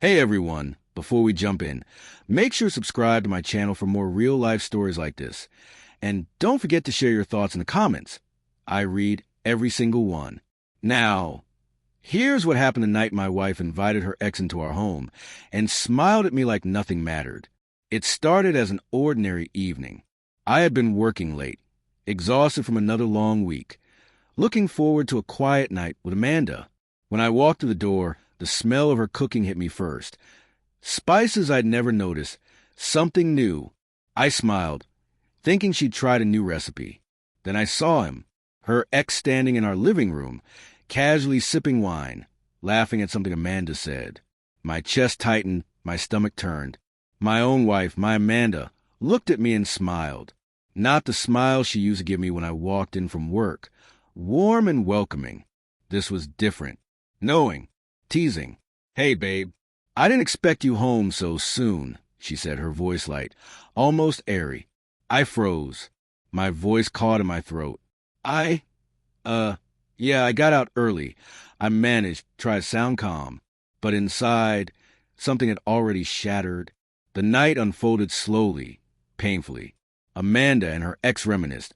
Hey everyone, before we jump in, make sure to subscribe to my channel for more real-life stories like this. And don't forget to share your thoughts in the comments. I read every single one. Now, here's what happened the night my wife invited her ex into our home and smiled at me like nothing mattered. It started as an ordinary evening. I had been working late, exhausted from another long week, looking forward to a quiet night with Amanda. When I walked through the door, the smell of her cooking hit me first. Spices I'd never noticed, something new. I smiled, thinking she'd tried a new recipe. Then I saw him, her ex standing in our living room, casually sipping wine, laughing at something Amanda said. My chest tightened, my stomach turned. My own wife, my Amanda, looked at me and smiled. Not the smile she used to give me when I walked in from work. Warm and welcoming. This was different. Knowing. Teasing. "Hey, babe, I didn't expect you home so soon," she said, her voice light, almost airy. I froze. My voice caught in my throat. Yeah, I got out early. I managed, tried to sound calm. But inside, something had already shattered. The night unfolded slowly, painfully. Amanda and her ex reminisced,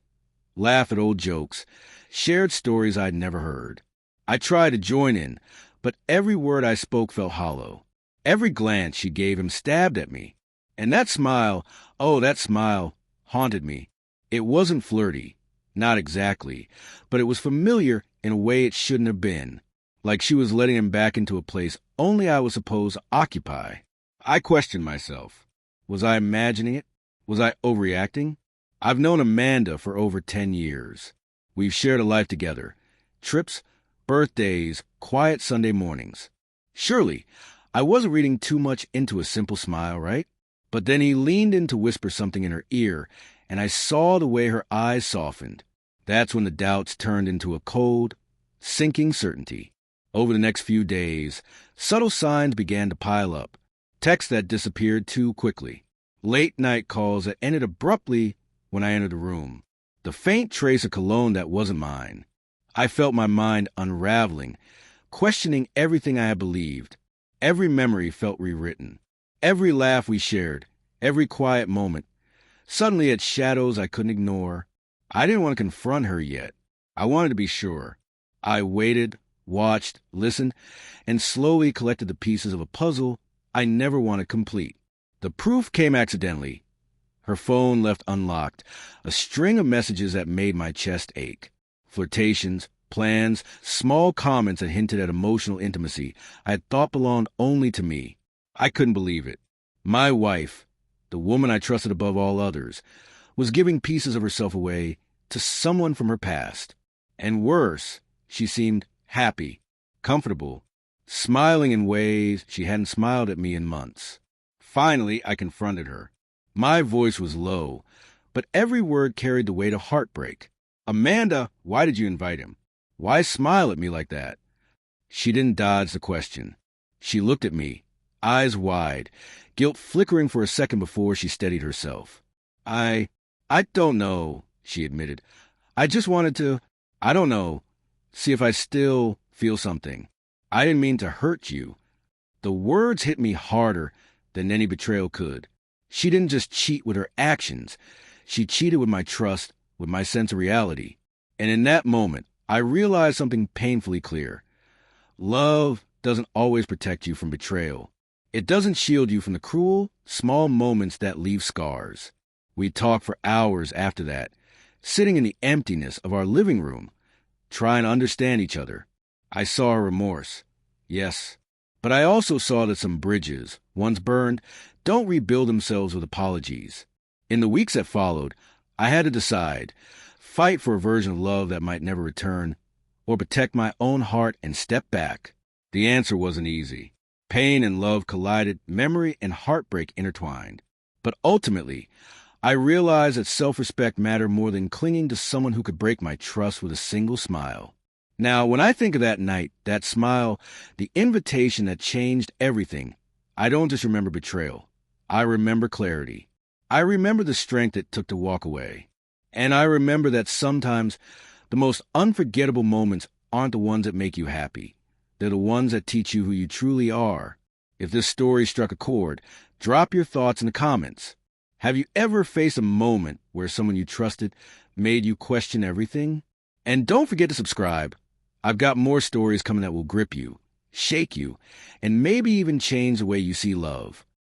laughed at old jokes, shared stories I'd never heard. I tried to join in, but every word I spoke felt hollow. Every glance she gave him stabbed at me. And that smile, haunted me. It wasn't flirty, not exactly, but it was familiar in a way it shouldn't have been, like she was letting him back into a place only I was supposed to occupy. I questioned myself. Was I imagining it? Was I overreacting? I've known Amanda for over 10 years. We've shared a life together. Trips, birthdays, quiet Sunday mornings. Surely, I wasn't reading too much into a simple smile, right? But then he leaned in to whisper something in her ear, and I saw the way her eyes softened. That's when the doubts turned into a cold, sinking certainty. Over the next few days, subtle signs began to pile up. Texts that disappeared too quickly. Late-night calls that ended abruptly when I entered the room. The faint trace of cologne that wasn't mine. I felt my mind unraveling, questioning everything I had believed. Every memory felt rewritten. Every laugh we shared, every quiet moment. Suddenly it shadows I couldn't ignore. I didn't want to confront her yet. I wanted to be sure. I waited, watched, listened, and slowly collected the pieces of a puzzle I never wanted complete. The proof came accidentally. Her phone left unlocked, a string of messages that made my chest ache. Flirtations, plans, small comments that hinted at emotional intimacy I had thought belonged only to me. I couldn't believe it. My wife, the woman I trusted above all others, was giving pieces of herself away to someone from her past. And worse, she seemed happy, comfortable, smiling in ways she hadn't smiled at me in months. Finally, I confronted her. My voice was low, but every word carried the weight of heartbreak. "Amanda, why did you invite him? Why smile at me like that?" She didn't dodge the question. She looked at me, eyes wide, guilt flickering for a second before she steadied herself. I don't know," she admitted. "I just wanted to, I don't know, see if I still feel something. I didn't mean to hurt you." The words hit me harder than any betrayal could. She didn't just cheat with her actions. She cheated with my trust, with my sense of reality. And in that moment, I realized something painfully clear. Love doesn't always protect you from betrayal. It doesn't shield you from the cruel, small moments that leave scars. We talked for hours after that, sitting in the emptiness of our living room, trying to understand each other. I saw her remorse. Yes. But I also saw that some bridges, once burned, don't rebuild themselves with apologies. In the weeks that followed, I had to decide, fight for a version of love that might never return, or protect my own heart and step back. The answer wasn't easy. Pain and love collided, memory and heartbreak intertwined. But ultimately, I realized that self-respect mattered more than clinging to someone who could break my trust with a single smile. Now, when I think of that night, that smile, the invitation that changed everything, I don't just remember betrayal. I remember clarity. I remember the strength it took to walk away. And I remember that sometimes the most unforgettable moments aren't the ones that make you happy. They're the ones that teach you who you truly are. If this story struck a chord, drop your thoughts in the comments. Have you ever faced a moment where someone you trusted made you question everything? And don't forget to subscribe. I've got more stories coming that will grip you, shake you, and maybe even change the way you see love.